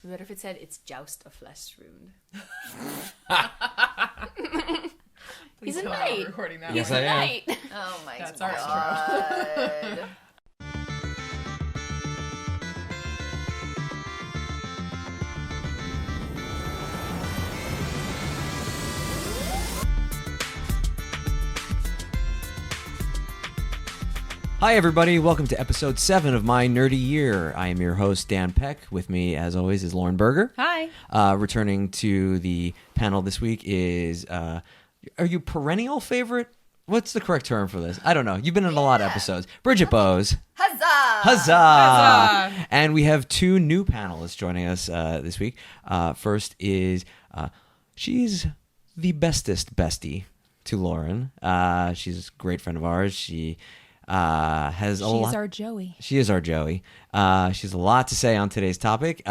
What if it said, it's joust of flesh wound? He's a knight. Recording that. Yes, He's I a am. knight. Oh my That's our god. Hi, everybody. Welcome to episode 7 of My Nerdy Year. I am your host, Dan Peck. With me, as always, is Lauren Bergher. Hi. Returning to the panel this week is, are you perennial favorite? What's the correct term for this? I don't know. You've been in a lot of episodes. Bridget Bowes. Huzzah! Huzzah! Huzzah! And we have 2 new panelists joining us this week. First is, she's the bestest bestie to Lauren. She's a great friend of ours. She has a lot. She's our Joey. She is our Joey. She has a lot to say on today's topic.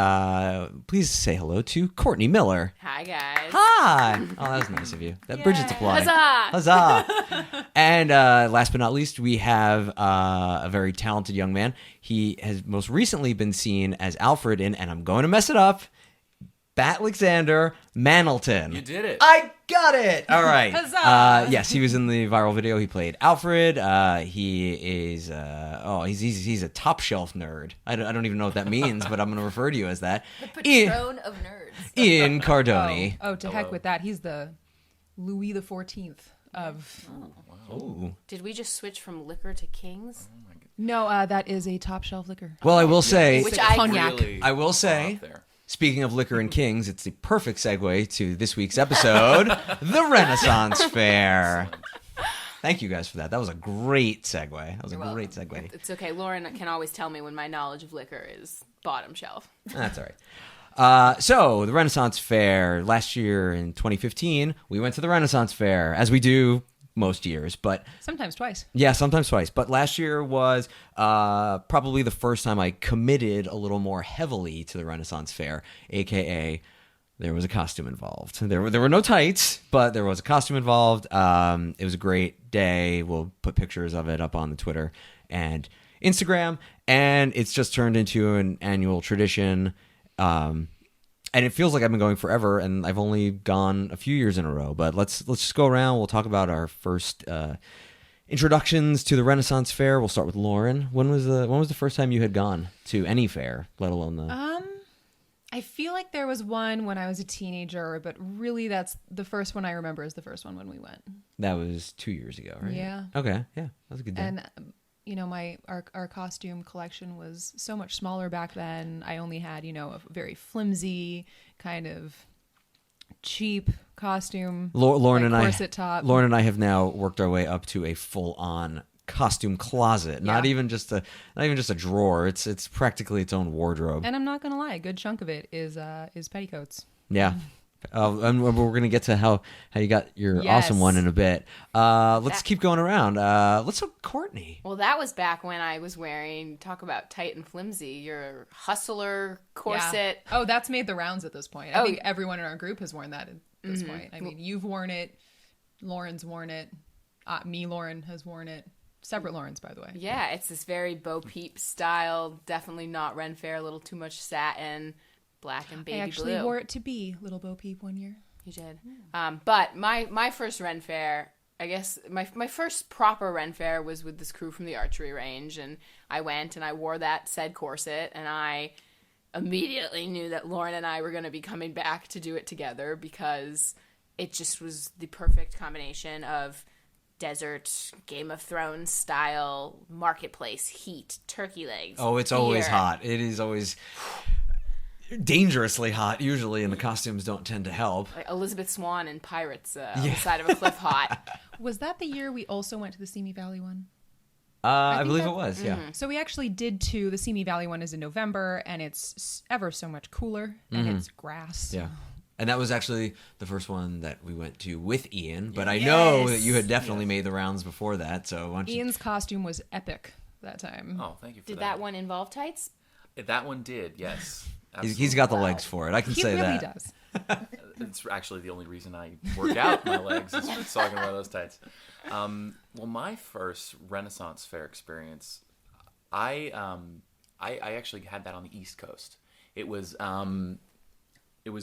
Please say hello to Courtney Miller. Hi, guys. Hi. Oh, that was nice of you. That Bridget's applauding. Huzzah! Huzzah! And last but not least, we have a very talented young man. He has most recently been seen as Alfred in, and I'm going to mess it up, Alexander Manelton. You did it. I got it. All right. Huzzah! Yes, he was in the viral video. He played Alfred. He is he's a top shelf nerd. I don't even know what that means, but I'm going to refer to you as that. The patron of nerds. Ian Cardoni. Oh, to heck with that. He's the Louis the 14th of... Ooh. Did we just switch from liquor to kings? No, that is a top shelf liquor. Well, I will say, Which It's I- cognac. Really I will say, off there. speaking of liquor and kings, it's the perfect segue to this week's episode, the Renaissance Fair. Thank you guys for that. That was a great segue. That was a great segue. It's okay. Lauren can always tell me when my knowledge of liquor is bottom shelf. That's all right. So, the Renaissance Fair, last year in 2015, we went to the Renaissance Fair, as we do most years, but Sometimes twice. yeah, sometimes twice. But last year was probably the first time I committed a little more heavily to the Renaissance Fair, aka there was a costume involved. There were no tights, but there was a costume involved. It was a great day. We'll put pictures of it up on the Twitter and Instagram, and it's just turned into an annual tradition. And it feels like I've been going forever, and I've only gone a few years in a row. But let's just go around. We'll talk about our first introductions to the Renaissance Fair. We'll start with Lauren. When was the first time you had gone to any fair, let alone the? I feel like there was one when I was a teenager, but really that's the first one I remember is the first one when we went. That was 2 years ago, right? Yeah. Okay. Yeah, that was a good day. And you know, our costume collection was so much smaller back then. I only had, you know, a very flimsy kind of cheap costume. Lauren like and corset top. Lauren and I have now worked our way up to a full-on costume closet. Not even just a drawer. It's practically its own wardrobe. And I'm not gonna lie, a good chunk of it is petticoats. Yeah. And we're going to get to how you got your Yes. awesome one in a bit. Let's keep going around. Let's go Courtney. Well, that was back when I was wearing, talk about tight and flimsy, your hustler corset. Yeah. Oh, that's made the rounds at this point. I think everyone in our group has worn that at this point. I mean, you've worn it. Lauren's worn it. Lauren has worn it. Separate Laurens, by the way. Yeah, it's this very Bo Peep style, definitely not Ren Fair, a little too much satin, black and baby blue. I actually wore it to be Little Bo Peep one year. You did. But my first Ren Fair, I guess my first proper Ren Fair was with this crew from the archery range, and I went and I wore that said corset, and I immediately knew that Lauren and I were going to be coming back to do it together because it just was the perfect combination of desert, Game of Thrones style, marketplace, heat, turkey legs. Oh, it's always beer. hot. It is always dangerously hot usually, and the costumes don't tend to help. Like Elizabeth Swann and Pirates on the side of a cliff hot. Was that the year we also went to the Simi Valley one? I believe that- it was, yeah. So we actually did two. The Simi Valley one is in November, and it's ever so much cooler, and it's grass. Yeah. And that was actually the first one that we went to with Ian, but I know that you had definitely made the rounds before that, so why don't you... Ian's costume was epic that time. Oh, thank you for Did that. that one involve tights? That one did, yes. He's got the legs for it, I can He say really that. does. It's actually the only reason I work out my legs is so I can wear those tights. Well, my first Renaissance Fair experience, I actually had that on the East Coast. It was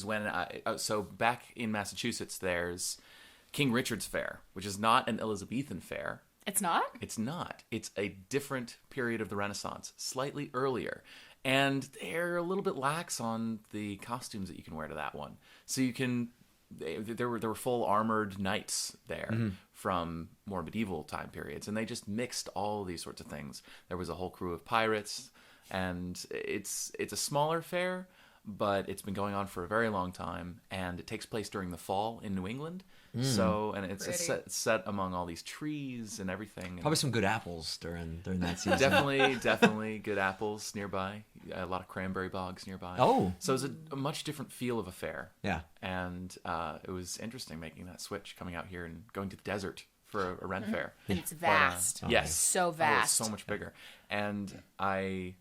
when so back in Massachusetts, there's King Richard's Fair, which is not an Elizabethan fair. It's not? It's not. It's a different period of the Renaissance, slightly earlier. And they're a little bit lax on the costumes that you can wear to that one. So you can... There were full armored knights there from more medieval time periods. And they just mixed all these sorts of things. There was a whole crew of pirates. And it's a smaller fair, but it's been going on for a very long time. And it takes place during the fall in New England. So, and it's set among all these trees and everything. Probably some good apples during that season. Definitely good apples nearby. A lot of cranberry bogs nearby. Oh. So it was a much different feel of a fair. Yeah. And it was interesting making that switch, coming out here and going to the desert for a Ren Fair. And it's vast. Yes. So Oh, vast. it's so much bigger. And I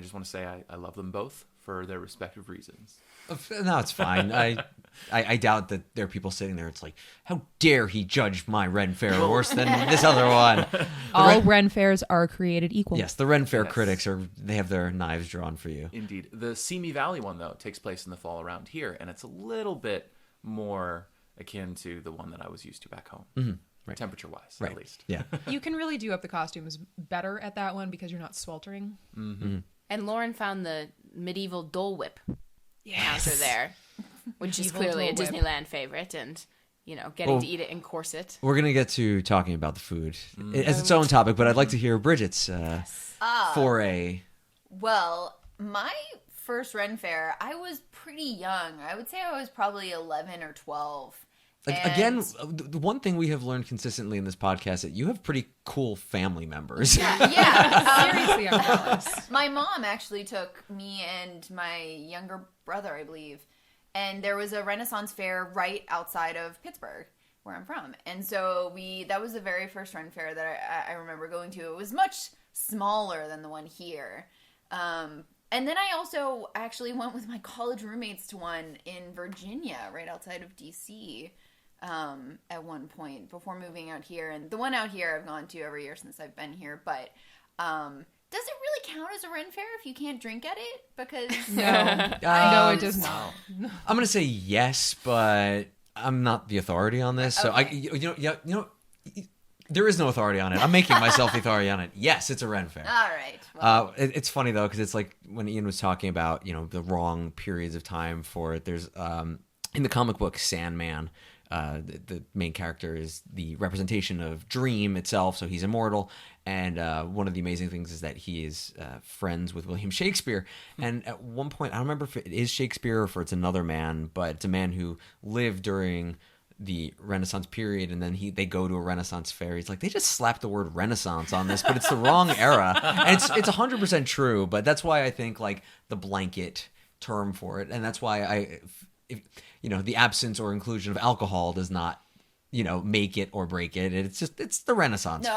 just want to say I love them both for their respective reasons. No, it's fine. I doubt that there are people sitting there. It's like, how dare he judge my Ren Fair worse than this other one? All Ren Fairs are created equal. Yes, the Ren Fair Yes. critics they have their knives drawn for you. Indeed. The Simi Valley one, though, takes place in the fall around here, and it's a little bit more akin to the one that I was used to back home, Right. temperature-wise, Right. at least. Yeah. You can really do up the costumes better at that one because you're not sweltering. And Lauren found the medieval Dole Whip counter there, which is clearly a Dole Whip. Disneyland favorite, and getting to eat it in corset. We're going to get to talking about the food as its own topic, but I'd like to hear Bridget's foray. Well, my first Ren Fair, I was pretty young. I would say I was probably 11 or 12. Again, the one thing we have learned consistently in this podcast is that you have pretty cool family members. Yeah. Seriously, I'm jealous. My mom actually took me and my younger brother, I believe, and there was a Renaissance Fair right outside of Pittsburgh, where I'm from. And so that was the very first Ren Fair that I remember going to. It was much smaller than the one here. And then I also actually went with my college roommates to one in Virginia, right outside of D.C., at one point before moving out here. And the one out here I've gone to every year since I've been here. But does it really count as a Ren Fair if you can't drink at it? Because No, it does not. I'm going to say yes, but I'm not the authority on this. So there is no authority on it. I'm making myself the authority on it. Yes, it's a Ren Fair. All right. Well, It's funny though, because it's like when Ian was talking about the wrong periods of time for it. There's in the comic book Sandman, the main character is the representation of Dream itself, so he's immortal. And one of the amazing things is that he is friends with William Shakespeare. And at one point, I don't remember if it is Shakespeare or if it's another man, but it's a man who lived during the Renaissance period, and then they go to a Renaissance fair. He's like, they just slapped the word Renaissance on this, but it's the wrong era. And it's 100% true, but that's why I think like the blanket term for it, and that's why the absence or inclusion of alcohol does not make it or break it. It's the Renaissance fair.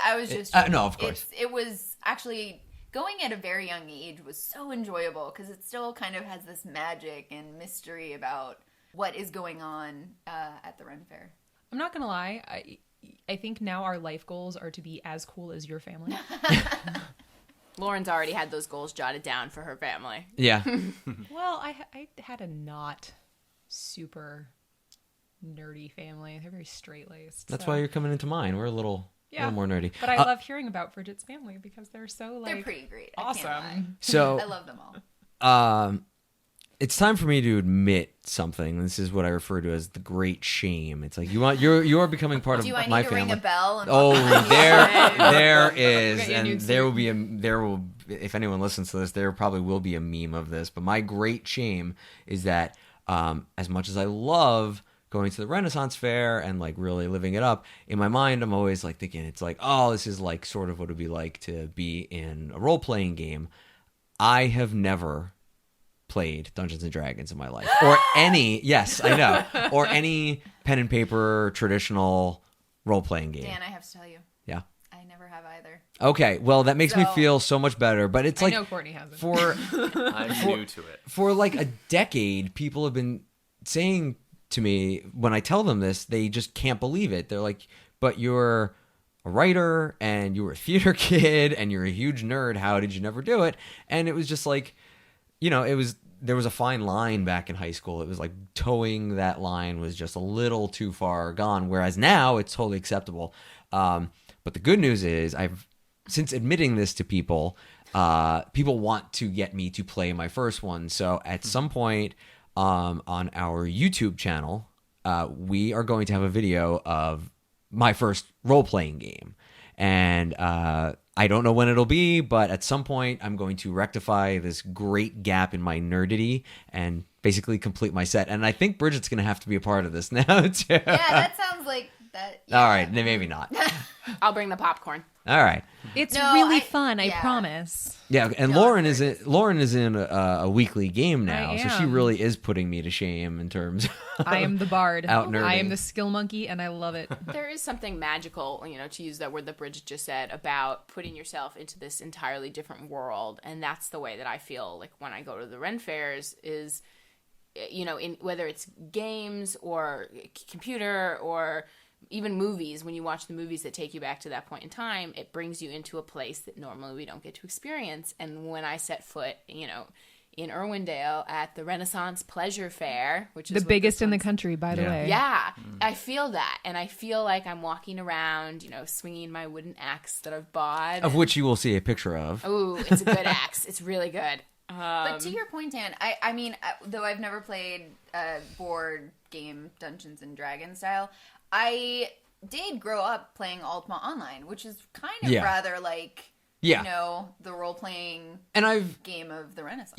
I was just no, of course. It was actually going at a very young age was so enjoyable because it still kind of has this magic and mystery about what is going on at the Ren Fair. I'm not gonna lie. I think now our life goals are to be as cool as your family. Lauren's already had those goals jotted down for her family. Yeah. Well, I had a not super nerdy family. They're very straight-laced. That's so. why you're coming into mine. We're a little more nerdy. But I love hearing about Bridget's family because they're so They're pretty great. awesome. I can't lie. So I love them all. it's time for me to admit something. This is what I refer to as the great shame. It's like you are becoming part Do of I need my to family. ring a bell? And Oh, there is, Get you a and nude there will. If anyone listens to this, there probably will be a meme of this. But my great shame is that, as much as I love going to the Renaissance Fair and like really living it up, in my mind, I'm always like thinking it's like, oh, this is like sort of what it'd be like to be in a role playing game. I have never played Dungeons and Dragons in my life, or any or any pen and paper traditional role playing game. Dan, I have to tell you, Yeah. I never have either. Okay, well that makes me So- feel so much better, but it's I like know Courtney hasn't. for I'm new to it. for like a decade, people have been saying to me when I tell them this, they just can't believe it. They're like, "But you're a writer and you were a theater kid and you're a huge nerd. How did you never do it?" And it was just like, there was a fine line back in high school. It was like towing that line was just a little too far gone, whereas now it's totally acceptable. But the good news is since admitting this to people, people want to get me to play my first one. So at some point on our YouTube channel, we are going to have a video of my first role-playing game. And I don't know when it'll be, but at some point I'm going to rectify this great gap in my nerdity and basically complete my set. And I think Bridget's going to have to be a part of this now, too. Yeah, that sounds like that. Yeah. All right, maybe not. I'll bring the popcorn. All right. It's No, really fun, I yeah. promise. Yeah, and No, Lauren is in a weekly game now, I so she am. really is putting me to shame in terms of I am the bard. Out nerding. I am the skill monkey, and I love it. There is something magical, to use that word that Bridget just said, about putting yourself into this entirely different world. And that's the way that I feel like when I go to the Ren fairs is, in whether it's games or computer or even movies, when you watch the movies that take you back to that point in time, it brings you into a place that normally we don't get to experience. And when I set foot, in Irwindale at the Renaissance Pleasure Fair, which is The what biggest this in the one's- country, by the Yeah. way. Yeah, I feel that. And I feel like I'm walking around, swinging my wooden axe that I've bought. of which you will see a picture of. Ooh, it's a good axe. It's really good. But to your point, Dan, I mean, though I've never played a board game Dungeons and Dragons style, I did grow up playing Ultima Online, which is kind of Yeah. rather like, Yeah. the role-playing And I've game of the Renaissance.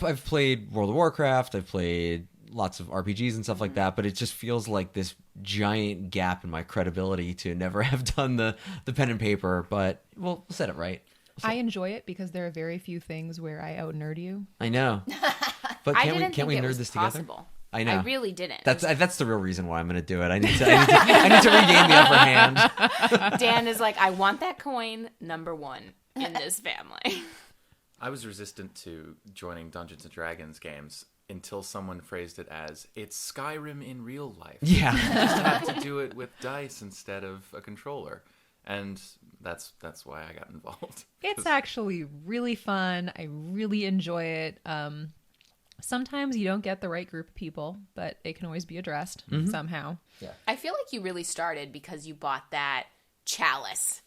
I've played World of Warcraft, I've played lots of RPGs and stuff like that, but it just feels like this giant gap in my credibility to never have done the pen and paper, but we'll set it right. I enjoy it because there are very few things where I out-nerd you. I know. But I can't didn't we think it nerd was this possible. together? I know. I really didn't. That's the real reason why I'm going to do it. I need to regain the upper hand. Dan is like, I want that coin, number one in this family. I was resistant to joining Dungeons and Dragons games until someone phrased it as, it's Skyrim in real life. Yeah. You just have to do it with dice instead of a controller. And that's why I got involved. It's actually really fun. I really enjoy it. Sometimes you don't get the right group of people, but it can always be addressed somehow. I feel like you really started because you bought that chalice.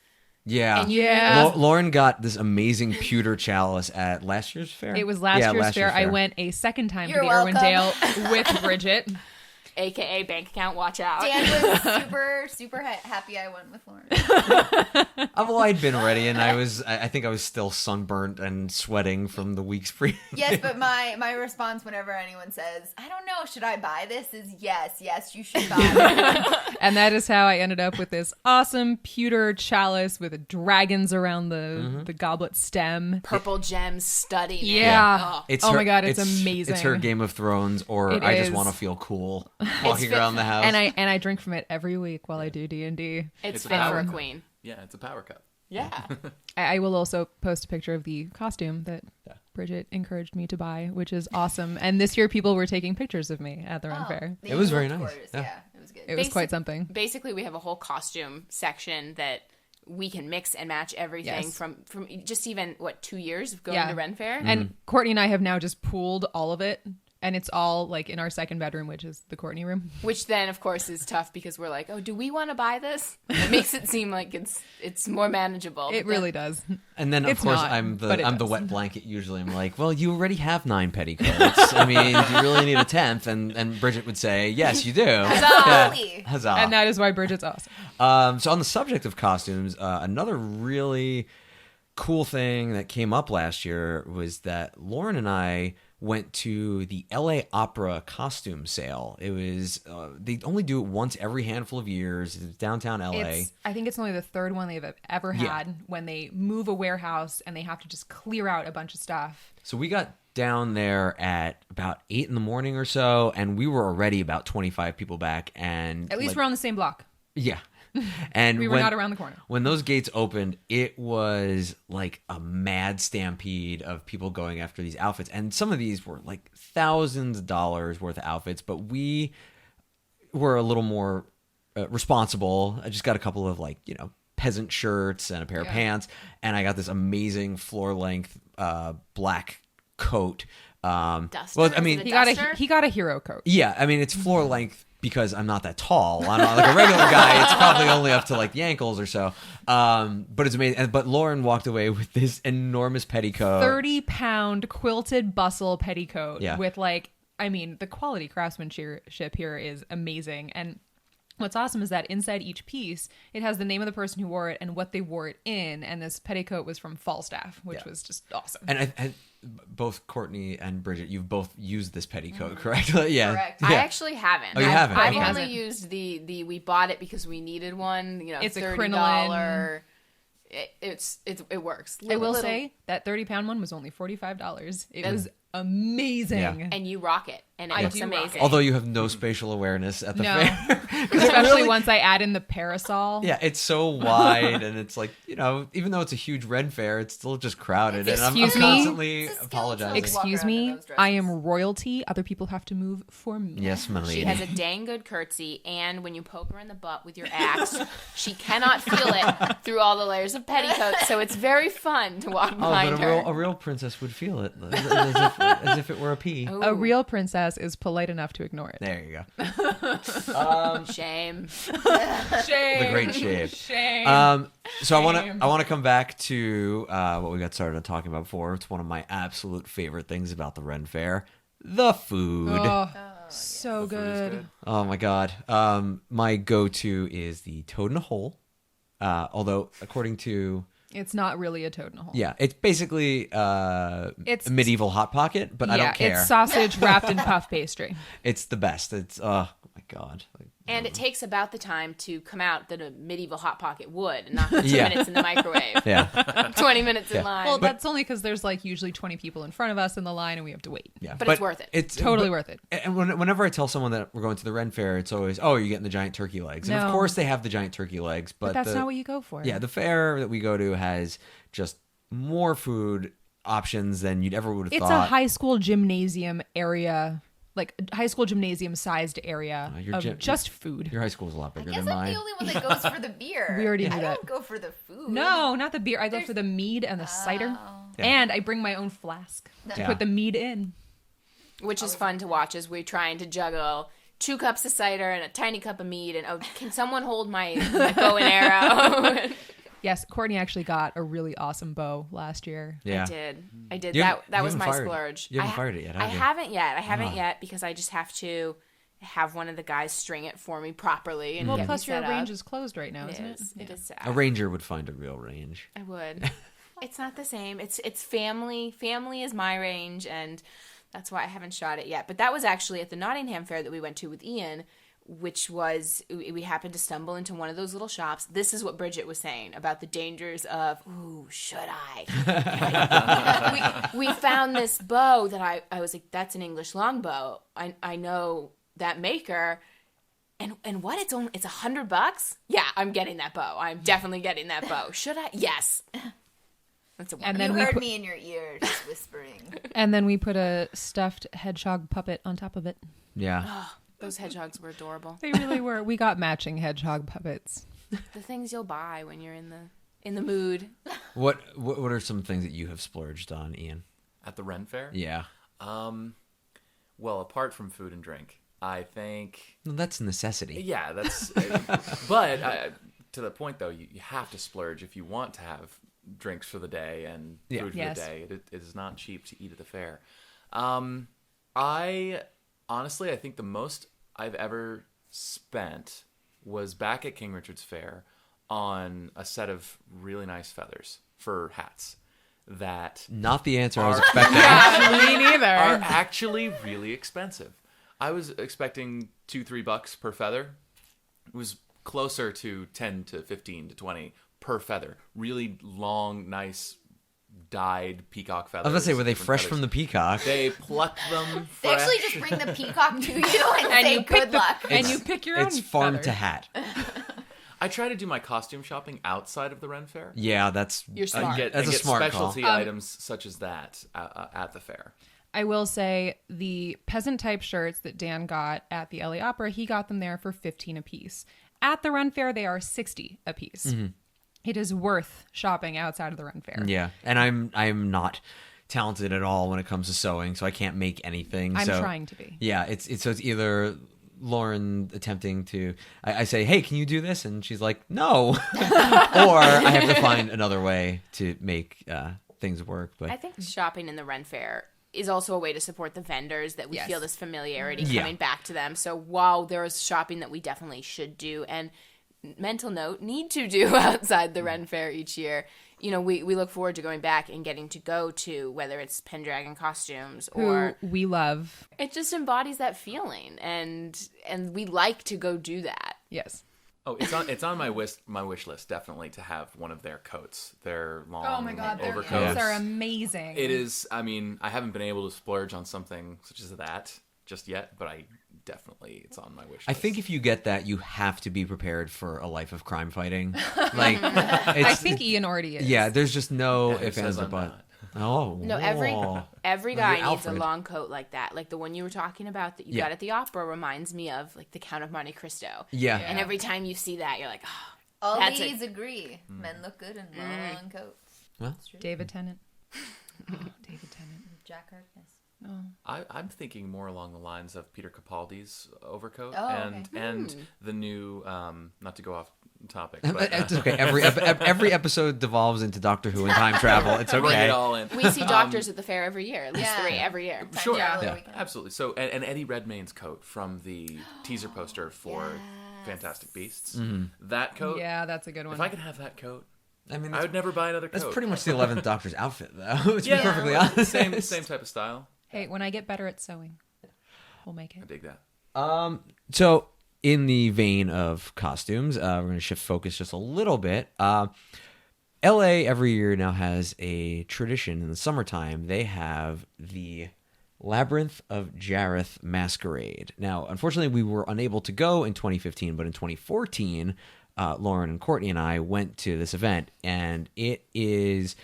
Yeah. And you- Yeah. Lauren got this amazing pewter chalice at last year's fair. It was last year's fair. I went a second time You're to the welcome. Irwindale with Bridget. AKA bank account, watch out. Dan was super happy I went with Lauren. Well, I'd been ready, and I think I was still sunburnt and sweating from the weeks pre. Yes, but my response whenever anyone says, I don't know, should I buy this, is yes, you should buy it. And that is how I ended up with this awesome pewter chalice with dragons around the goblet stem. Purple gems studding. Yeah. It. Oh my God, it's amazing. It's her Game of Thrones, or It I just is. want to feel cool walking around the house. And I drink from it every week while I do D&D. It's It's fit a for a power queen. Yeah, it's a power cup. Yeah. I will also post a picture of the costume that Bridget encouraged me to buy, which is awesome. And this year people were taking pictures of me at the Ren Fair. They It was very looked nice. gorgeous, Yeah. Yeah, it was good. It was quite something. Basically, we have a whole costume section that we can mix and match everything Yes. from just even, 2 years of going Yeah. to Ren Fair? And Courtney and I have now just pooled all of it. And it's all like in our second bedroom, which is the Courtney room. Which then, of course, is tough because we're like, oh, do we want to buy this? It makes it seem like it's more manageable. It really does. And then, of It's course, not, I'm but it the does. wet blanket. Usually, I'm like, well, you already have 9 petticoats. I mean, do you really need a 10th? And Bridget would say, yes, you do. Huzzah! Huzzah! And that is why Bridget's awesome. So on the subject of costumes, another really cool thing that came up last year was that Lauren and I went to the LA Opera costume sale. It was they only do it once every handful of years. It's downtown LA. I think it's only the third one they've ever had Yeah. when they move a warehouse and they have to just clear out a bunch of stuff. So we got down there at about 8 in the morning or so, and we were already about 25 people back. And At least like, we're on the same block. yeah. And We were not around the corner. When those gates opened, it was like a mad stampede of people going after these outfits. And some of these were like thousands of dollars worth of outfits, but we were a little more responsible. I just got a couple of peasant shirts and a pair of pants, and I got this amazing floor length black coat. Duster? Well, I Is mean, it He got a hero coat. yeah, I mean, it's floor length because I'm not that tall. I'm not like a regular guy. It's probably only up to like the ankles or so. But it's amazing. But Lauren walked away with this enormous petticoat. 30-pound quilted bustle petticoat Yeah. with the quality craftsmanship here is amazing. And what's awesome is that inside each piece, it has the name of the person who wore it and what they wore it in. And this petticoat was from Falstaff, which was just awesome. And both Courtney and Bridget, you've both used this petticoat, correct? Yeah. Correct. Yeah. I actually haven't. Oh, you haven't? I've Okay. only used the we bought it because we needed one. It's a $30. crinoline. It works. I will Little- say that 30-pound one was only $45. It was amazing. Yeah. and you rock it, and it I looks do rock amazing. it. Although you have no spatial awareness at the No. fair. Especially once I add in the parasol. Yeah, it's so wide, and it's like, even though it's a huge Ren fair, it's still just crowded. And I'm Excuse me? constantly It's a skill to apologizing. walk Excuse around in me, those dresses. I am royalty. Other people have to move for me. Yes, my lady. She has a dang good curtsy, and when you poke her in the butt with your axe, she cannot feel it through all the layers of petticoat. So it's very fun to walk Oh, behind but her. a real princess would feel it as if it were a pea. Ooh, A real princess is polite enough to ignore it. There you go. shame. Shame. The great shame. Shame. So I want to come back to what we got started on talking about before. It's one of my absolute favorite things about the Ren Fair: the food. Oh, so The food is good. good. Oh my god. My go-to is the toad in a hole. Although according to It's not really a toad in a hole. yeah, it's basically It's a medieval hot pocket, but I don't care. It's sausage wrapped in puff pastry. It's the best. It's oh my god. And it takes about the time to come out that a medieval hot pocket would, and not 2 Yeah. minutes in the microwave. Yeah. 20 minutes Yeah. in line. Well, that's only because there's usually 20 people in front of us in the line and we have to wait. Yeah. But it's worth it. It's Totally worth it. And whenever I tell someone that we're going to the Ren Fair, it's always, oh, you're getting the giant turkey legs. And of No. course they have the giant turkey legs, but But that's not what you go for. Yeah, the fair that we go to has just more food options than you'd ever would have It's thought. a high school gymnasium area, like a high school gymnasium sized area your of gym- just food. Your high school is a lot I bigger guess than I'm mine. the only one that goes for the beer. We already knew I that. don't go for the food. No, not the beer. I go for the mead and the cider. Yeah. And I bring my own flask to Yeah. put the mead in. Which is fun to watch as we're trying to juggle 2 cups of cider and a tiny cup of mead. And, can someone hold my bow and arrow? Yes, Courtney actually got a really awesome bow last year. Yeah. I did. You That haven't- that you was haven't my fired it. splurge. You haven't fired it yet, have I you? haven't yet. I haven't Ah. yet because I just have to have one of the guys string it for me properly. And Well, get me plus your set range up. is closed right now, It isn't is. it? It is sad. A ranger would find a real range. I would. It's not the same. It's family. Family is my range, and that's why I haven't shot it yet. But that was actually at the Nottingham Fair that we went to with Ian, which was we happened to stumble into one of those little shops. This is what Bridget was saying about the dangers of, ooh, should I? we found this bow that I was like, that's an English longbow. I know that maker. And what? It's $100? Yeah, I'm getting that bow. I'm definitely getting that bow. Should I? Yes. That's a And You then we heard put, me in your ear just whispering. and then we put a stuffed hedgehog puppet on top of it. Yeah. Those hedgehogs were adorable. They really were. We got matching hedgehog puppets. The things you'll buy when you're in the mood. What are some things that you have splurged on, Ian? At the Ren Fair? Yeah. Well, apart from food and drink, I think... Well, that's a necessity. Yeah, that's... but to the point, though, you have to splurge if you want to have drinks for the day and Yeah. food for Yes. the day. It is not cheap to eat at the fair. Honestly, I think the most I've ever spent was back at King Richard's Fair on a set of really nice feathers for hats that Not the answer I was Are- expecting. Me neither. are actually really expensive. I was expecting $2-3 per feather. It was closer to 10 to 15 to 20 per feather. Really long, nice, dyed peacock feathers. I was gonna say, were they different fresh feathers. from the peacock? They pluck them They fresh. actually just bring the peacock to you and, And say you pick good the- luck. and you pick your own It's farm feather. to hat. I try to do my costume shopping outside of the Ren Fair. Yeah, that's You're smart. Get, That's and a get smart specialty call. items such as that at the fair. I will say the peasant type shirts that Dan got at the LA Opera, he got them there for $15 a piece. At the Ren Fair, they are $60 a piece. It is worth shopping outside of the Ren Fair. Yeah, and I'm not talented at all when it comes to sewing, so I can't make anything. I'm so, trying to be. Yeah, it's either Lauren attempting to, I say, hey, can you do this? And she's like, no. Or I have to find another way to make things work. But I think shopping in the Ren Fair is also a way to support the vendors, that we Yes. feel this familiarity Yeah. coming back to them. So while there is shopping that we definitely should do, and mental note, need to do outside the Ren Fair each year, you know, we look forward to going back and getting to go to, whether it's Pendragon costumes or Who we love. it just embodies that feeling, and we like to go do that. Yes. Oh, it's on my wish list, definitely, to have one of their coats, their long Oh my god, their overcoats. coats are amazing. It is. I mean, I haven't been able to splurge on something such as that just yet, but it's on my wish list. I think if you get that, you have to be prepared for a life of crime fighting. Like, I think Ian already is. yeah, there's just no Yeah, who ifs, says ands, or I'm buts. not? Oh, No, whoa. every You're guy needs a Alfred. long coat like that. Like the one you were talking about that you Yeah. got at the opera reminds me of like the Count of Monte Cristo. Yeah. And every time you see that, you're like, oh, All That's these agree. Men look good in long coats. Well, David Tennant. Oh, David Tennant. Jack Harkness. I'm thinking more along the lines of Peter Capaldi's overcoat Oh, and okay. and the new not to go off topic, but it's okay. Every episode devolves into Doctor Who and time travel. It's bring okay. it all in. we see doctors at the fair every year, at least Yeah. 3 every year. Sure, Traveler Yeah. weekend. absolutely. So, and Eddie Redmayne's coat from the teaser poster for Fantastic Beasts. That coat. Yeah, that's a good one. If I could have that coat, I mean, I would never buy another coat. that's pretty much the 11th Doctor's outfit, though. To Yeah. be perfectly honest. same type of style. Hey, when I get better at sewing, we'll make I it. dig that. So, in the vein of costumes, we're going to shift focus just a little bit. LA every year now has a tradition in the summertime. They have the Labyrinth of Jareth Masquerade. Now, unfortunately, we were unable to go in 2015, but in 2014, Lauren and Courtney and I went to this event, and it is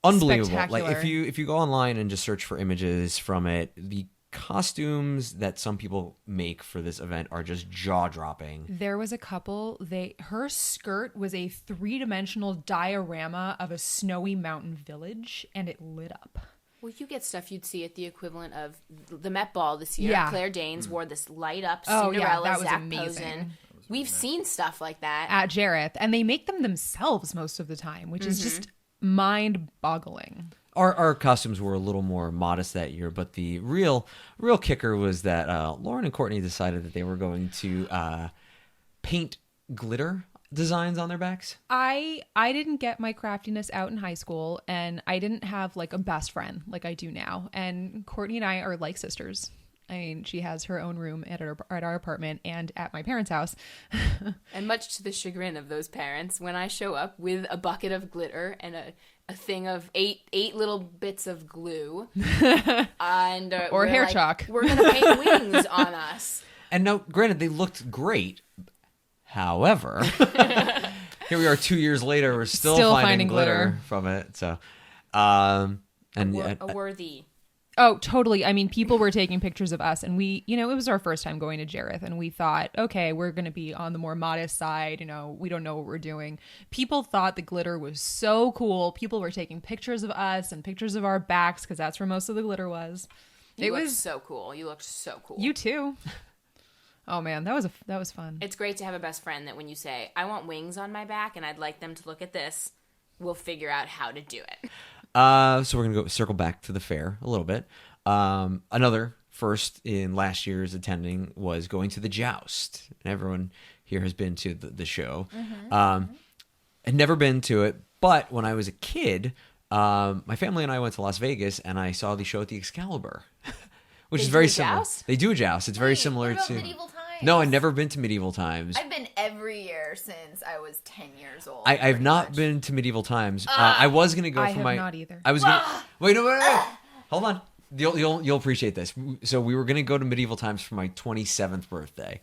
unbelievable. Like Spectacular. if you go online and just search for images from it, the costumes that some people make for this event are just jaw-dropping. There was a couple, her skirt was a 3-dimensional diorama of a snowy mountain village, and it lit up. Well, you get stuff you'd see at the equivalent of the Met Ball this year. Yeah. Claire Danes wore this light up Oh, yeah, Cinderella that was Zach amazing. Posen. We've seen stuff like that. At Jareth, and they make them themselves most of the time, which is just mind-boggling. Our costumes were a little more modest that year, but the real kicker was that Lauren and Courtney decided that they were going to paint glitter designs on their backs. I didn't get my craftiness out in high school, and I didn't have like a best friend like I do now. And Courtney and I are like sisters. I mean, she has her own room at our apartment and at my parents' house. And much to the chagrin of those parents, when I show up with a bucket of glitter and a thing of eight little bits of glue and Or we're hair like, chalk. we're gonna paint wings on us. And now, granted, they looked great. However, here we are 2 years later, we're still finding glitter from it. So, and A worthy. Oh, totally. I mean, people were taking pictures of us, and we, it was our first time going to Jareth, and we thought, okay, we're going to be on the more modest side. We don't know what we're doing. People thought the glitter was so cool. People were taking pictures of us and pictures of our backs because that's where most of the glitter was. You looked so cool. You looked so cool. You too. Oh man, that was fun. It's great to have a best friend that when you say, I want wings on my back and I'd like them to look at this, we'll figure out how to do it. so we're gonna circle back to the fair a little bit. Another first in last year's attending was going to the joust. And everyone here has been to the show. I'd never been to it, but when I was a kid, my family and I went to Las Vegas, and I saw the show at the Excalibur, which They is do very a similar. joust? They do a joust. It's very Wait, similar what about to medieval times? No, I've never been to medieval times. I've been every year since I was 10 years old. I've pretty not much. been to medieval times. I was gonna go I for have my. not either. I was gonna wait. No, wait. Hold on. You'll appreciate this. So we were gonna go to medieval times for my 27th birthday,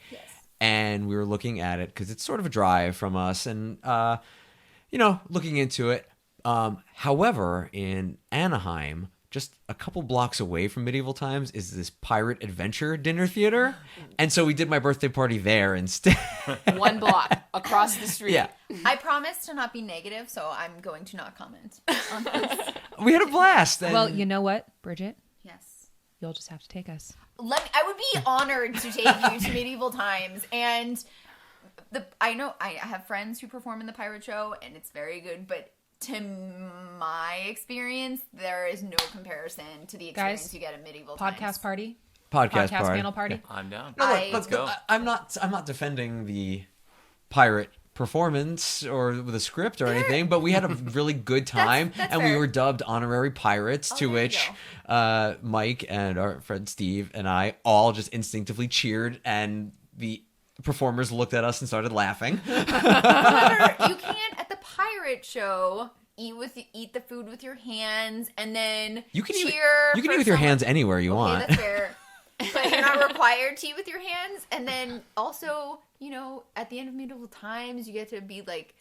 and we were looking at it because it's sort of a drive from us, and looking into it. However, in Anaheim, just a couple blocks away from Medieval Times is this pirate adventure dinner theater. And so we did my birthday party there instead. 1 block across the street. Yeah. I promise to not be negative, so I'm going to not comment on this. We had a blast. And Well, you know what, Bridget? Yes. You'll just have to take us. I would be honored to take you to Medieval Times, and I know I have friends who perform in the pirate show, and it's very good, but to my experience, there is no comparison to the experience Guys, you get at Medieval Times. Podcast party? Podcast party. panel party? I'm down. Let's go. I'm not defending the pirate performance or the script or anything, but we had a really good time. That's and we fair. were dubbed honorary pirates, to there you which Mike and our friend Steve and I all just instinctively cheered, and the performers looked at us and started laughing. However, you can't at the pirate show eat the food with your hands and then You can cheer. eat for with your someone- hands anywhere you Okay, want. that's fair. But you're not required to eat with your hands. And then also, at the end of Medieval Times, you get to be like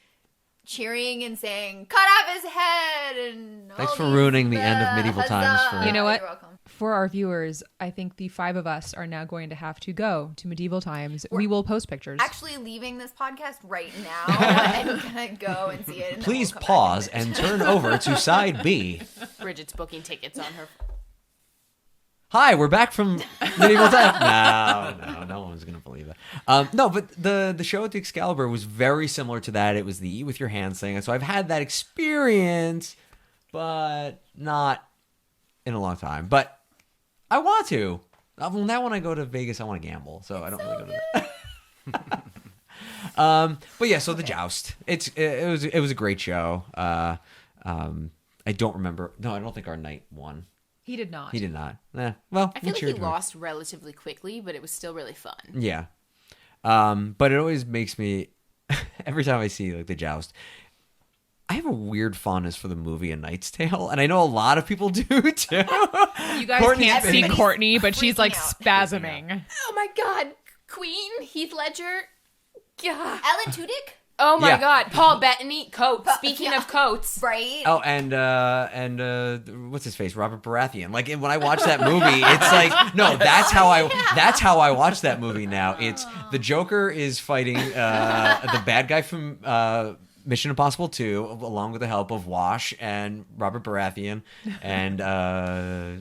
cheering and saying, "Cut off his head!" And Thanks all for these, ruining the end of Medieval Times huzzah. for- You know what? You're welcome. For our viewers, I think the 5 of us are now going to have to go to Medieval Times. We will post pictures. Actually, leaving this podcast right now and gonna go and see it. And then Please we'll come back pause finish. and turn over to side B. Bridget's booking tickets on her. Hi, we're back from Medieval Times. No one's gonna believe it. No, but the show at the Excalibur was very similar to that. It was the eat with your hands thing, and so I've had that experience, but not in a long time. But I want to. Well, now when I go to Vegas, I want to gamble, so I don't really go to that. But yeah, so the joust. It was a great show. I don't remember. No, I don't think our knight won. He did not. He did not. Well, I feel like he cheered for him. lost relatively quickly, but it was still really fun. Yeah. But it always makes me every time I see like the joust, I have a weird fondness for the movie A Knight's Tale, and I know a lot of people do too. You guys Courtney's can't see face. Courtney, but she's like freaking out. spasming. Oh my God, Queen, Heath Ledger. Yeah. Alan Tudyk, Oh my Yeah. God, Paul Bettany, Coates. Speaking yeah. of Coates, right? Oh, and what's his face? Robert Baratheon. Like when I watch that movie, it's like no, that's how I watch that movie now. It's the Joker is fighting the bad guy from Mission Impossible 2, along with the help of Wash and Robert Baratheon and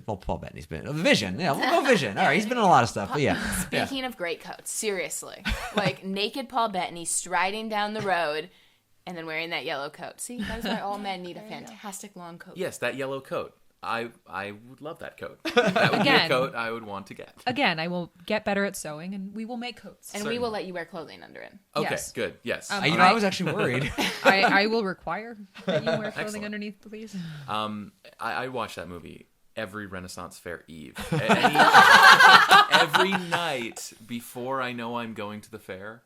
Paul Bettany's been Vision. Yeah, we'll go Vision. All right, he's been in a lot of stuff, but yeah. speaking of great coats, seriously, like naked Paul Bettany striding down the road and then wearing that yellow coat. See, that is why all men need a fantastic long coat. Yes, that yellow coat. I would love that coat. That would be Again. a coat I would want to get. Again, I will get better at sewing, and we will make coats. And we will let you wear clothing under it. Okay, Yes. good. Yes. I was actually worried. I will require that you wear clothing Excellent. underneath, please. I watch that movie every Renaissance Fair Eve. Every night before I know I'm going to the fair,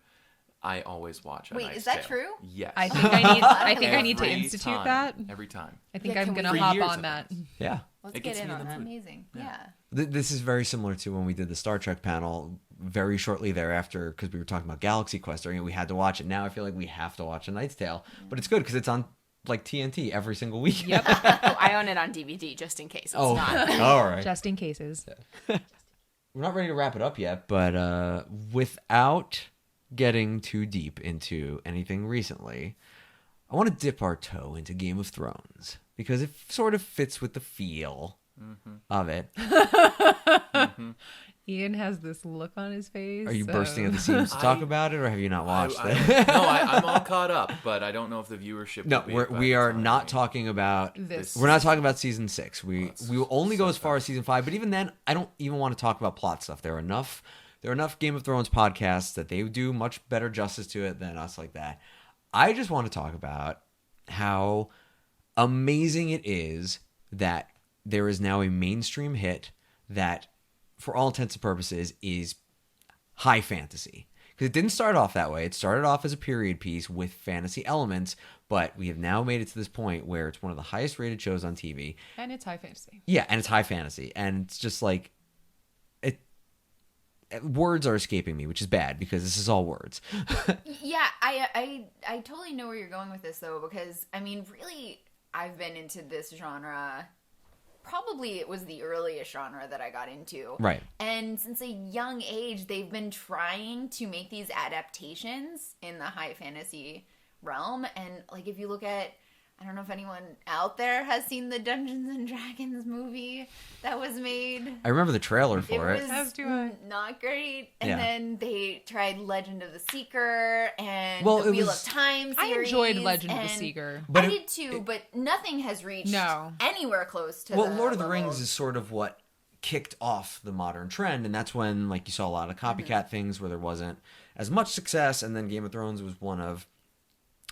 I always watch. Wait, Knight's is that Tale. true? Yes. I think I need to Every institute time. that. Every time. I think Yeah, I'm can we- gonna For hop years on of that. it. Yeah. Let's It get gets in me on in the that. mood. Amazing. Yeah. This is very similar to when we did the Star Trek panel very shortly thereafter, because we were talking about Galaxy Quest during it. We had to watch it. Now I feel like we have to watch A Knight's Tale, but it's good because it's on like TNT every single week. Yep. Oh, I own it on DVD just in case it's Oh, not. all right. Just in cases. We're not ready to wrap it up yet, but without getting too deep into anything recently, I want to dip our toe into Game of Thrones because it sort of fits with the feel of it. Ian has this look on his face. Are you bursting at the seams to talk about it, or have you not watched it? I'm all caught up, but I don't know if the viewership. No, will be we by are the time not we- talking about This. We're not talking about season 6. We will only go so as far as season 5, but even then, I don't even want to talk about plot stuff. There are enough Game of Thrones podcasts that they do much better justice to it than us like that. I just want to talk about how amazing it is that there is now a mainstream hit that, for all intents and purposes, is high fantasy. Because it didn't start off that way. It started off as a period piece with fantasy elements, but we have now made it to this point where it's one of the highest rated shows on TV. And it's high fantasy. Yeah, and it's high fantasy. And it's just like, words are escaping me, which is bad because this is all words. Yeah, I totally know where you're going with this though, because I mean, really, I've been into this genre probably it was the earliest genre that I got into. Right. And since a young age, they've been trying to make these adaptations in the high fantasy realm. And like, if you look at, I don't know if anyone out there has seen the Dungeons and Dragons movie that was made. I remember the trailer for it. It As was do I. not great. And Yeah. then they tried Legend of the Seeker and Well, the it Wheel was- of Time I series. enjoyed Legend of the and Seeker. But I it- did too, but nothing has reached No. anywhere close to Well, the Lord of the level Rings is sort of what kicked off the modern trend, and that's when like you saw a lot of copycat things where there wasn't as much success, and then Game of Thrones was one of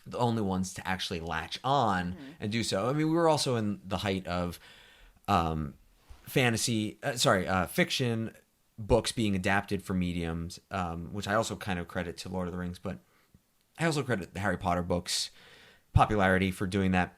the only ones to actually latch on and do so. I mean, we were also in the height of fiction books being adapted for mediums, which I also kind of credit to Lord of the Rings, but I also credit the Harry Potter books' popularity for doing that.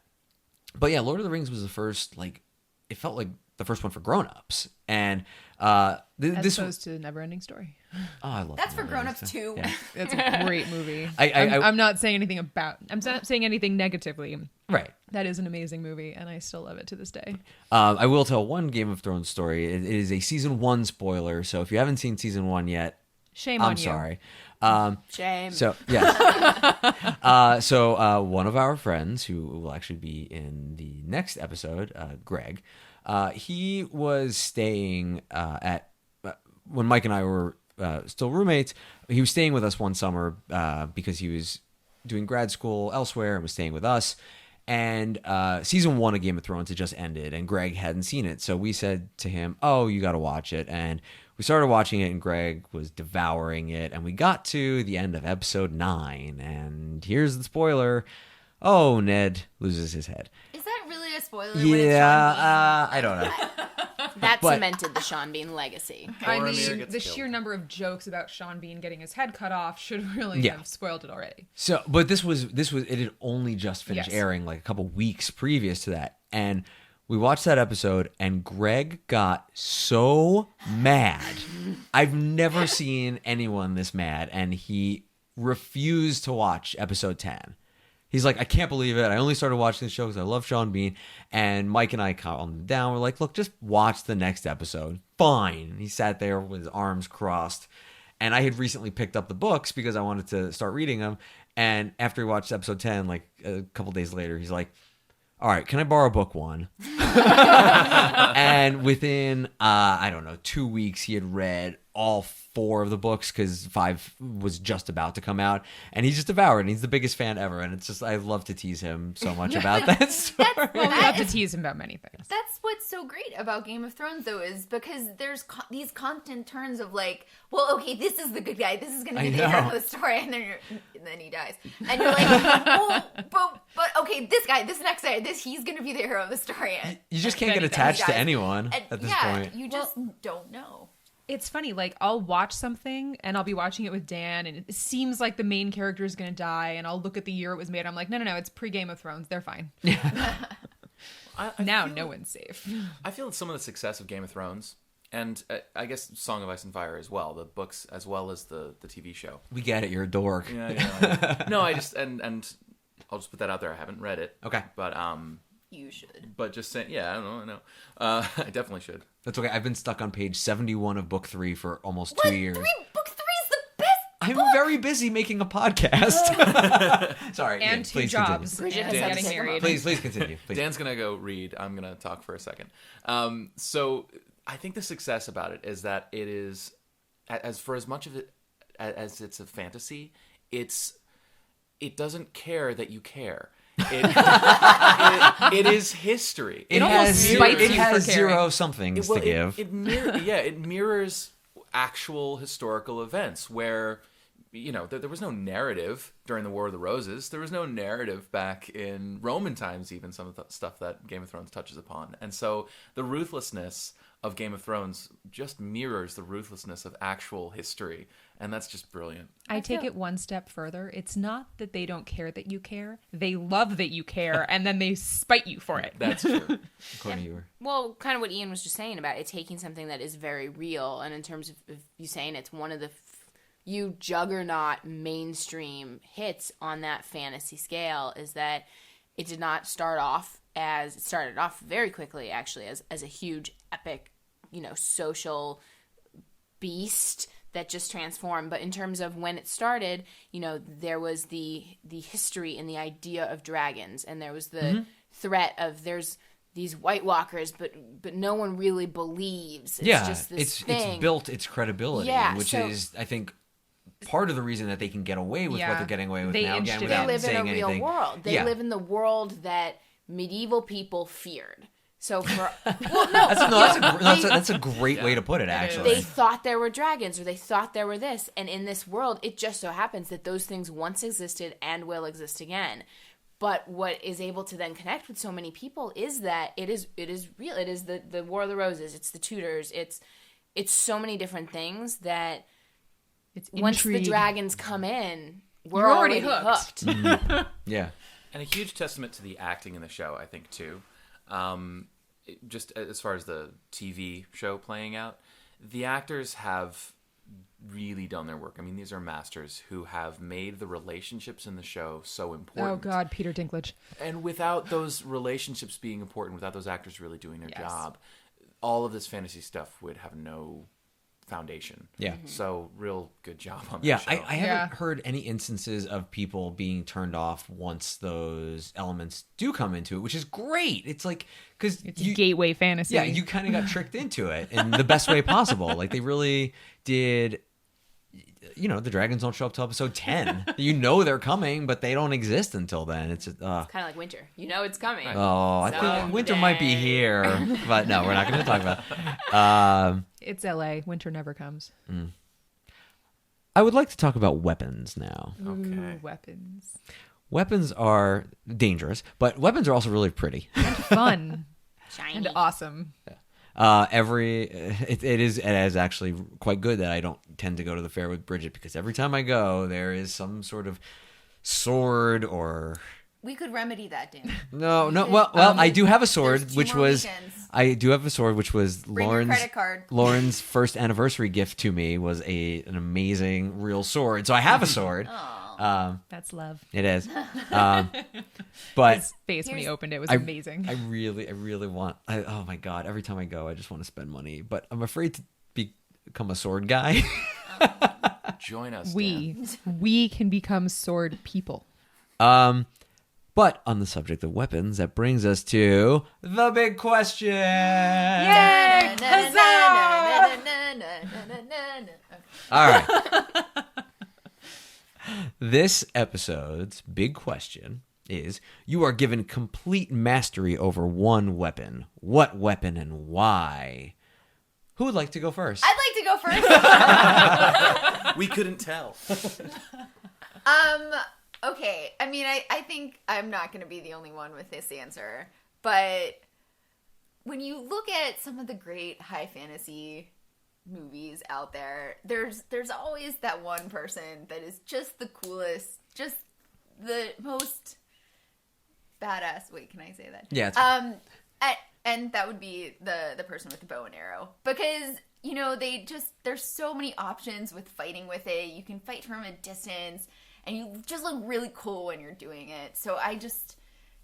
But yeah, Lord of the Rings was the first, like, it felt like the first one for grown-ups. And As this opposed to Neverending Story. Oh, I love That's for Lord of the grown-ups Rings. too. Yeah. It's a great movie. I- I'm not saying anything I'm not saying anything negatively. Right. That is an amazing movie, and I still love it to this day. I will tell one Game of Thrones story. It is a season 1 spoiler, so if you haven't seen season 1 yet, Shame on I'm you. sorry. Shame. So yes. So one of our friends who will actually be in the next episode, Greg, he was staying at when Mike and I were still roommates. He was staying with us one summer because he was doing grad school elsewhere and was staying with us. And season 1 of Game of Thrones had just ended, and Greg hadn't seen it. So we said to him, "Oh, you got to watch it." And we started watching it, and Greg was devouring it. And we got to the end of episode 9, and here's the spoiler: oh, Ned loses his head. Is that really a spoiler? when it's Sean Bean? Yeah, I don't know. That but- cemented the Sean Bean legacy. I Boromir mean, gets the killed. sheer number of jokes about Sean Bean getting his head cut off should really Yeah. have spoiled it already. So, but this was it had only just finished Yes. airing like a couple weeks previous to that, and we watched that episode, and Greg got so mad. I've never seen anyone this mad, and he refused to watch episode 10. He's like, "I can't believe it. I only started watching the show because I love Sean Bean." And Mike and I calmed him down. We're like, "Look, just watch the next episode. Fine." And he sat there with his arms crossed. And I had recently picked up the books because I wanted to start reading them. And after he watched episode 10, like a couple days later, he's like, "All right, can I borrow book 1?" And within, I don't know, 2 weeks, he had read all 4 of the books because 5 was just about to come out. And he just devoured it. And he's the biggest fan ever. And it's just, I love to tease him so much about that story. Well, we have to tease him about many things. That's what's so great about Game of Thrones, though, is because there's these constant turns of like, well, okay, this is the good guy, this is going to be I the hero know. of the story, and then he dies, and you're like, well, but okay, this guy, this next guy, he's going to be the hero of the story, and You just can't then get he attached to dies. anyone And at this yeah, point. you just don't know. It's funny, like I'll watch something and I'll be watching it with Dan, and it seems like the main character is going to die, and I'll look at the year it was made. I'm like, no, it's pre-Game of Thrones. They're fine. I Now feel- no one's safe. I feel that some of the success of Game of Thrones, and I guess Song of Ice and Fire as well, the books as well as the TV show. We get it. You're a dork. Yeah. No, I just and I'll just put that out there. I haven't read it. Okay. You should. But just saying, yeah, I don't know. I know. I definitely should. That's okay. I've been stuck on page 71 of book 3 for almost 2 years. Book 3 is the best. I'm very busy making a podcast. Sorry. And yeah, 2 please jobs. Bridget and has getting to take married. Please continue. Please. Dan's gonna go read. I'm gonna talk for a second. So I think the success about it is that it is, as for as much of it as it's a fantasy, it doesn't care that you care. It is history. It almost has spites it you has for caring. 0 somethings to give. It mirrors actual historical events where, you know, there was no narrative during the War of the Roses. There was no narrative back in Roman times, even some of the stuff that Game of Thrones touches upon. And so the ruthlessness of Game of Thrones just mirrors the ruthlessness of actual history. And that's just brilliant. I take it one step further. It's not that they don't care that you care. They love that you care, and then they spite you for it. That's true. Courtney, you were. Well, kind of what Ian was just saying about it taking something that is very real, and in terms of you saying it's one of the you juggernaut mainstream hits on that fantasy scale, is that it did not start off as it started off very quickly, actually, as a huge epic, social beast that just transformed. But in terms of when it started, there was the history and the idea of dragons, and there was the threat of there's these White Walkers, but no one really believes. It's just this thing. It's built its credibility, which is, I think, part of the reason that they can get away with what they're getting away with now. Again, without they live saying in a anything. real world. They live in the world that medieval people feared. So for that's a great way to put it. Actually, they thought there were dragons, or they thought there were this, and in this world, it just so happens that those things once existed and will exist again. But what is able to then connect with so many people is that it is real. It is the War of the Roses. It's the Tudors. It's so many different things that once the dragons come in, we're already hooked. Yeah. And a huge testament to the acting in the show, I think, too. Just as far as the TV show playing out, the actors have really done their work. I mean, these are masters who have made the relationships in the show so important. Oh, God, Peter Dinklage. And without those relationships being important, without those actors really doing their job, all of this fantasy stuff would have no foundation. Yeah. So real good job on that show. I haven't heard any instances of people being turned off once those elements do come into it, which is great. It's like, because it's gateway fantasy. Yeah, you kind of got tricked into it in the best way possible. Like, they really did. The dragons don't show up till episode 10. They're coming, but they don't exist until then. It's kind of like winter. It's coming. Oh, I think winter might be here. But no, we're not going to talk about it. It's LA. Winter never comes. I would like to talk about weapons now. Okay. Ooh, weapons. Weapons are dangerous, but weapons are also really pretty. And fun. Shiny. And awesome. It is actually quite good that I don't tend to go to the fair with Bridget, because every time I go, there is some sort of sword or. We could remedy that, Dan. No. Well, I do have a sword, which was Bring your credit card. Lauren's first anniversary gift to me was an amazing real sword. So I have a sword. That's love. It is. But his face when he opened it was amazing. I really want. Oh my God! Every time I go, I just want to spend money, but I'm afraid to become a sword guy. Join us. We can become sword people. But on the subject of weapons, that brings us to the big question. Yay! Huzzah! All right. This episode's big question is: you are given complete mastery over one weapon. What weapon and why? Who would like to go first? I'd like to go first. We couldn't tell. Okay. I mean, I think I'm not going to be the only one with this answer. But when you look at some of the great high fantasy movies out there, there's always that one person that is just the coolest, just the most badass. Wait, can I say that? Yeah. It's and that would be the person with the bow and arrow, because there's so many options with fighting with it. You can fight from a distance, and you just look really cool when you're doing it. So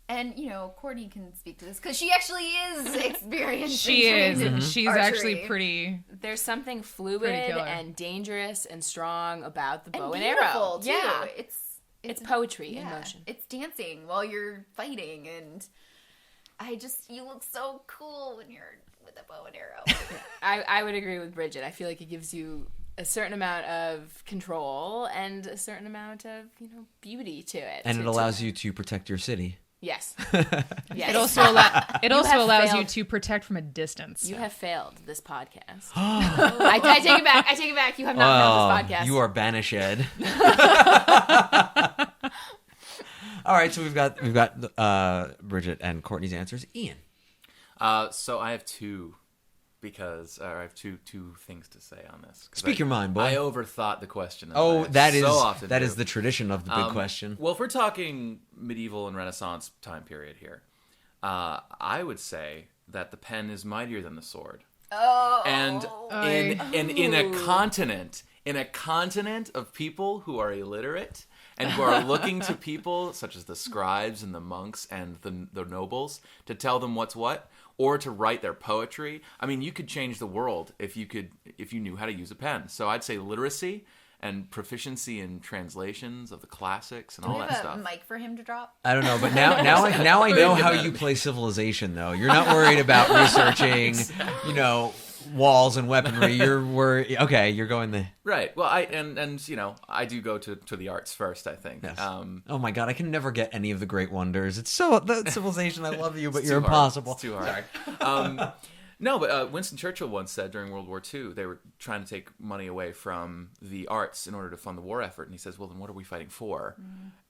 and Courtney can speak to this because she actually is experienced. She is. in She's archery. actually pretty. There's something fluid and dangerous and strong about the bow and beautiful, arrow. too. Yeah, it's poetry in motion. It's dancing while you're fighting, and you look so cool when you're with a bow and arrow. I would agree with Bridget. I feel like it gives you a certain amount of control and a certain amount of beauty to it, and it allows you to protect your city. Yes. Yes. It also allows you to protect from a distance. You have failed this podcast. I take it back. I take it back. You have not failed this podcast. You are banished. All right, so we've got Bridget and Courtney's answers. Ian. So I have two. Because I have two things to say on this. Speak your mind, boy. I overthought the question. That is the tradition of the big question. Well, if we're talking medieval and Renaissance time period here, I would say that the pen is mightier than the sword. Oh, and in a continent of people who are illiterate and who are looking to people such as the scribes and the monks and the nobles to tell them what's what, or to write their poetry. I mean, you could change the world if you knew how to use a pen. So I'd say literacy and proficiency in translations of the classics and all that stuff. A mic for him to drop? I don't know, but now I know how you play Civilization, though. You're not worried about researching, walls and weaponry. You're worried. Okay, you're going the right. Well, I do go to the arts first, I think. Yes. Oh my God, I can never get any of the great wonders. It's so Civilization. I love you, but you're impossible. It's too hard. No, but Winston Churchill once said during World War II they were trying to take money away from the arts in order to fund the war effort, and he says, "Well, then what are we fighting for?"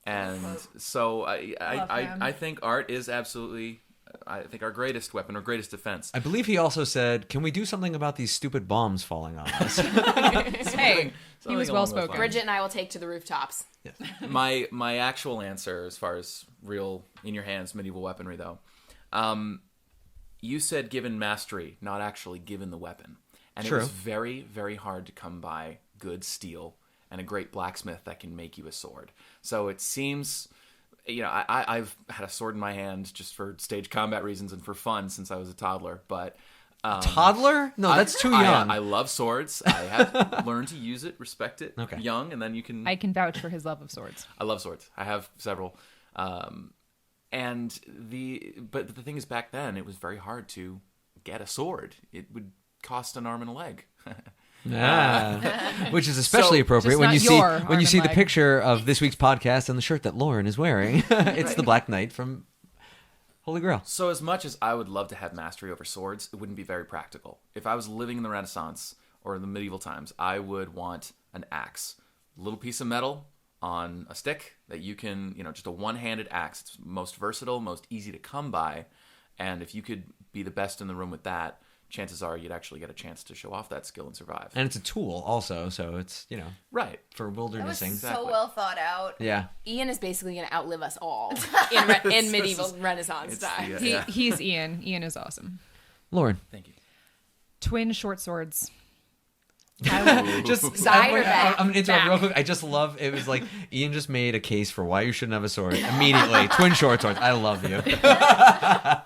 And so I think art is absolutely, I think, our greatest weapon, our greatest defense. I believe he also said, "Can we do something about these stupid bombs falling on us?" Hey, he was well spoken. Bridget and I will take to the rooftops. Yes. My actual answer, as far as real in your hands medieval weaponry, though. You said given mastery, not actually given the weapon. And True. It was very, very hard to come by good steel and a great blacksmith that can make you a sword. So it seems, I've had a sword in my hand just for stage combat reasons and for fun since I was a toddler. But toddler? No, that's too young. I love swords. I have learned to use it, respect it Okay. young, and then you can... I can vouch for his love of swords. I love swords. I have several. But the thing is, back then it was very hard to get a sword. It would cost an arm and a leg. Which is especially appropriate when you see the picture of this week's podcast and the shirt that Lauren is wearing. It's the Black Knight from Holy Grail. So as much as I would love to have mastery over swords, it wouldn't be very practical. If I was living in the Renaissance or the medieval times, I would want an axe, a little piece of metal on a stick that you can, just a one-handed axe. It's most versatile, most easy to come by. And if you could be the best in the room with that, chances are you'd actually get a chance to show off that skill and survive. And it's a tool also, so it's, right. for That wildernessing. was so well thought out. Yeah. Ian is basically going to outlive us all in medieval Renaissance times. He's Ian. Ian is awesome. Lauren. Thank you. Twin short swords. Just Side or back? I'm gonna interrupt real quick. I just love it. Was like Ian just made a case for why you shouldn't have a sword immediately. Twin short swords. I love you.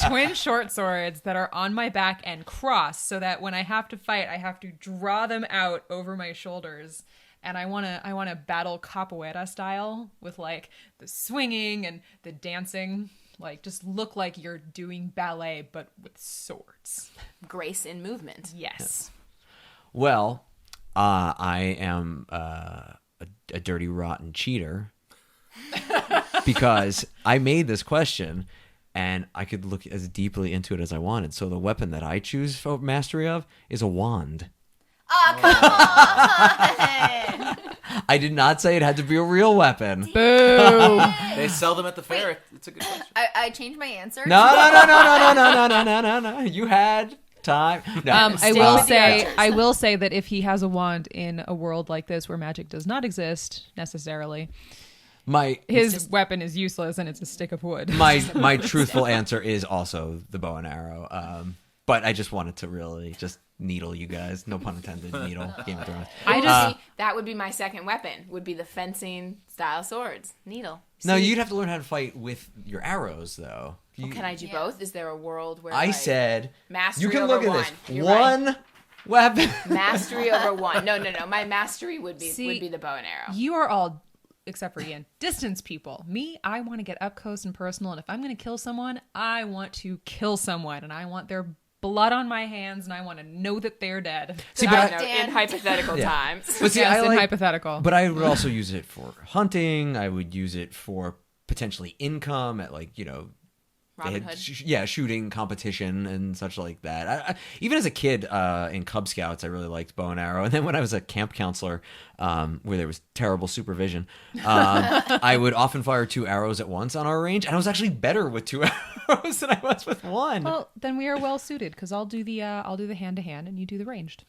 Twin short swords that are on my back and cross, so that when I have to fight, I have to draw them out over my shoulders. And I wanna battle capoeira style with like the swinging and the dancing. Like, just look like you're doing ballet, but with swords. Grace in movement. Yes. Well, I am a dirty, rotten cheater because I made this question and I could look as deeply into it as I wanted. So the weapon that I choose for mastery of is a wand. Oh, come on! I did not say it had to be a real weapon. Boo! They sell them at the fair. It's a good question. I changed my answer. No. You had time. No. I will say that if he has a wand in a world like this where magic does not exist necessarily, his weapon is useless and it's a stick of wood. My truthful answer is also the bow and arrow. But I just wanted to really just needle you guys. No pun intended. Needle. Game of Thrones. That would be my second weapon. Would be the fencing style swords. Needle. No, you'd have to learn how to fight with your arrows, though. Can I do both? Is there a world where I said mastery you can over look at one? this You're one right. weapon. Mastery over one. No. My mastery would be the bow and arrow. You are all, except for Ian, distance people. Me, I want to get up close and personal, and if I'm going to kill someone, I want to kill someone, and I want their blood on my hands, and I want to know that they're dead. See, but in hypothetical times. But see, yes, in hypothetical. But I would also use it for hunting. I would use it for potentially income at Robin Hood. Shooting competition and such like that. Even as a kid in Cub Scouts, I really liked bow and arrow. And then when I was a camp counselor, where there was terrible supervision, I would often fire 2 arrows at once on our range, and I was actually better with 2 arrows than I was with 1. Well, then we are well suited because I'll do the hand to hand and you do the ranged.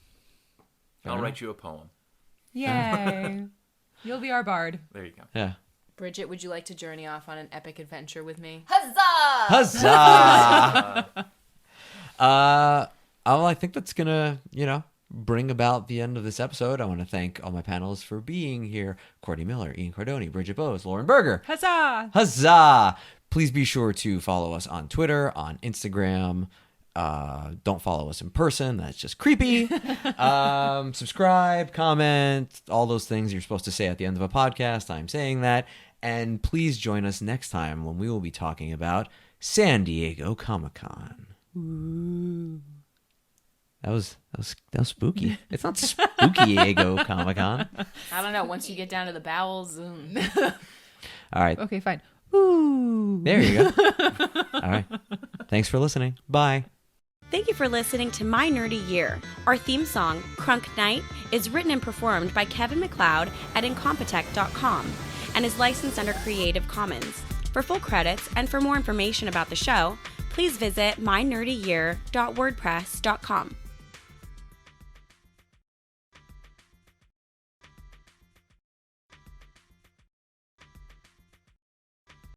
I'll write you a poem. Yay! You'll be our bard. There you go. Yeah. Bridget, would you like to journey off on an epic adventure with me? Huzzah! Huzzah! I think that's gonna, bring about the end of this episode. I want to thank all my panelists for being here. Courtney Miller, Ian Cardoni, Bridget Bowes, Lauren Bergher. Huzzah! Huzzah! Please be sure to follow us on Twitter, on Instagram. Don't follow us in person. That's just creepy. Subscribe, comment, all those things you're supposed to say at the end of a podcast. I'm saying that. And please join us next time when we will be talking about San Diego Comic-Con. Ooh. That was spooky. It's not Spooky Diego Comic-Con. I don't know. Once you get down to the bowels. All right. Okay, fine. Ooh. There you go. All right. Thanks for listening. Bye. Thank you for listening to My Nerdy Year. Our theme song, Crunk Night, is written and performed by Kevin MacLeod at Incompetech.com and is licensed under Creative Commons. For full credits and for more information about the show, please visit mynerdyyear.wordpress.com.